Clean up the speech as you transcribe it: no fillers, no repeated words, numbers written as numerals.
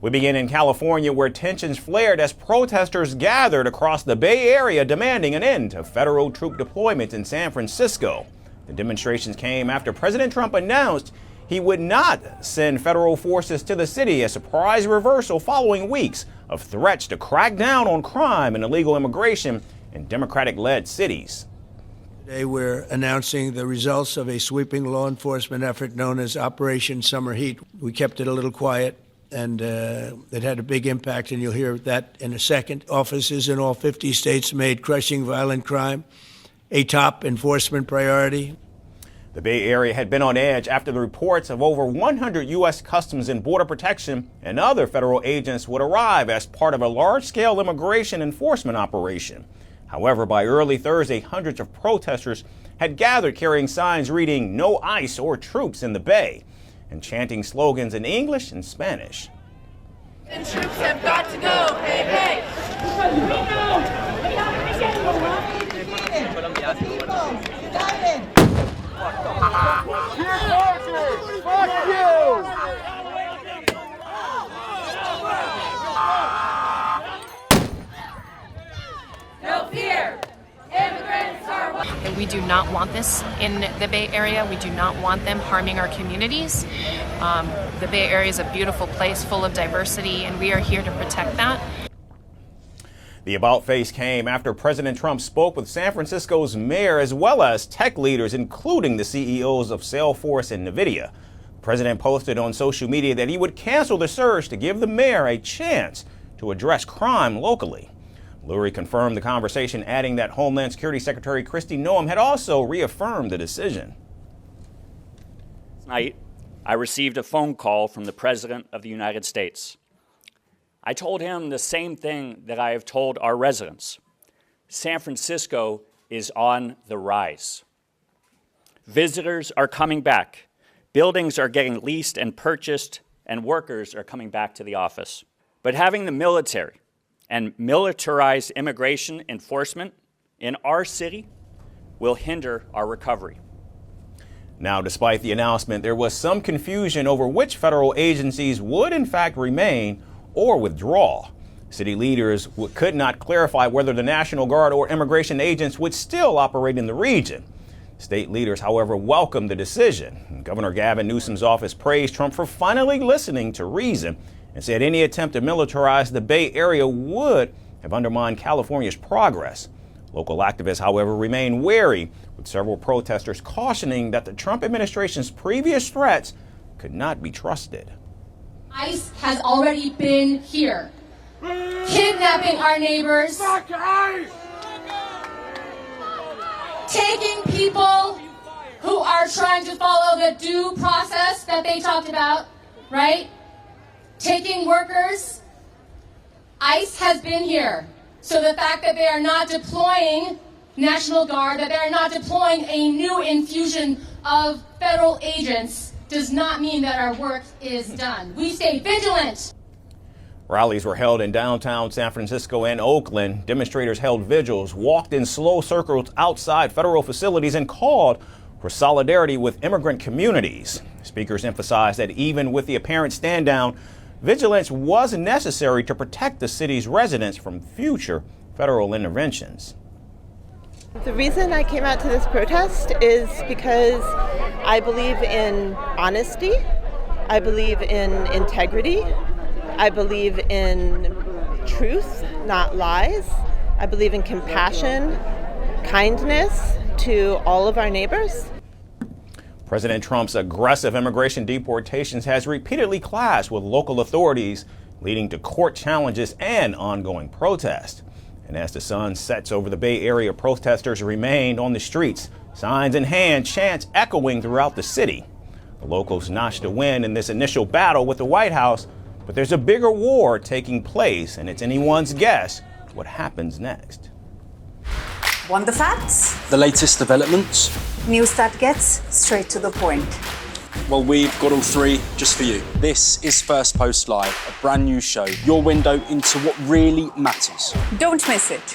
We begin in California, where tensions flared as protesters gathered across the Bay Area demanding an end to federal troop deployment in San Francisco. The demonstrations came after President Trump announced he would not send federal forces to the city, a surprise reversal following weeks of threats to crack down on crime and illegal immigration in Democratic-led cities. Today we're announcing the results of a sweeping law enforcement effort known as Operation Summer Heat. We kept it a little quiet, and it had a big impact, and you'll hear that in a second. Officers in all 50 states made crushing violent crime a top enforcement priority. The Bay Area had been on edge after the reports of over 100 U.S. Customs and Border Protection and other federal agents would arrive as part of a large-scale immigration enforcement operation. However, by early Thursday, hundreds of protesters had gathered carrying signs reading "No ICE or troops in the Bay" and chanting slogans in English and Spanish. And troops have got to go, hey, hey! Fuck you! No fear! Immigrants are welcome! And we do not want this in the Bay Area. We do not want them harming our communities. The Bay Area is a beautiful place full of diversity, and we are here to protect that. The about-face came after President Trump spoke with San Francisco's mayor as well as tech leaders, including the CEOs of Salesforce and Nvidia. The president posted on social media that he would cancel the surge to give the mayor a chance to address crime locally. Lurie confirmed the conversation, adding that Homeland Security Secretary Kristi Noem had also reaffirmed the decision. Tonight, I received a phone call from the President of the United States. I told him the same thing that I have told our residents. San Francisco is on the rise. Visitors are coming back. Buildings are getting leased and purchased, and workers are coming back to the office. But having the military and militarized immigration enforcement in our city will hinder our recovery. Now, despite the announcement, there was some confusion over which federal agencies would in fact remain or withdraw. City leaders could not clarify whether the National Guard or immigration agents would still operate in the region. State leaders, however, welcomed the decision. Governor Gavin Newsom's office praised Trump for finally listening to reason and said any attempt to militarize the Bay Area would have undermined California's progress. Local activists, however, remain wary, with several protesters cautioning that the Trump administration's previous threats could not be trusted. ICE has already been here, kidnapping our neighbors, taking people who are trying to follow the due process that they talked about, right? Taking workers. ICE has been here. So the fact that they are not deploying National Guard, that they are not deploying a new infusion of federal agents, does not mean that our work is done. We stay vigilant. Rallies were held in downtown San Francisco and Oakland. Demonstrators held vigils, walked in slow circles outside federal facilities, and called for solidarity with immigrant communities. Speakers emphasized that even with the apparent stand down, vigilance was necessary to protect the city's residents from future federal interventions. The reason I came out to this protest is because I believe in honesty, I believe in integrity, I believe in truth, not lies. I believe in compassion, kindness to all of our neighbors. President Trump's aggressive immigration deportations has repeatedly clashed with local authorities, leading to court challenges and ongoing protests. And as the sun sets over the Bay Area, protesters remained on the streets, signs in hand, chants echoing throughout the city. The locals notched a win in this initial battle with the White House, but there's a bigger war taking place, and it's anyone's guess what happens next. Want the facts? The latest developments? News that gets straight to the point. Well, we've got all three just for you. This is Firstpost Live, a brand new show, your window into what really matters. Don't miss it.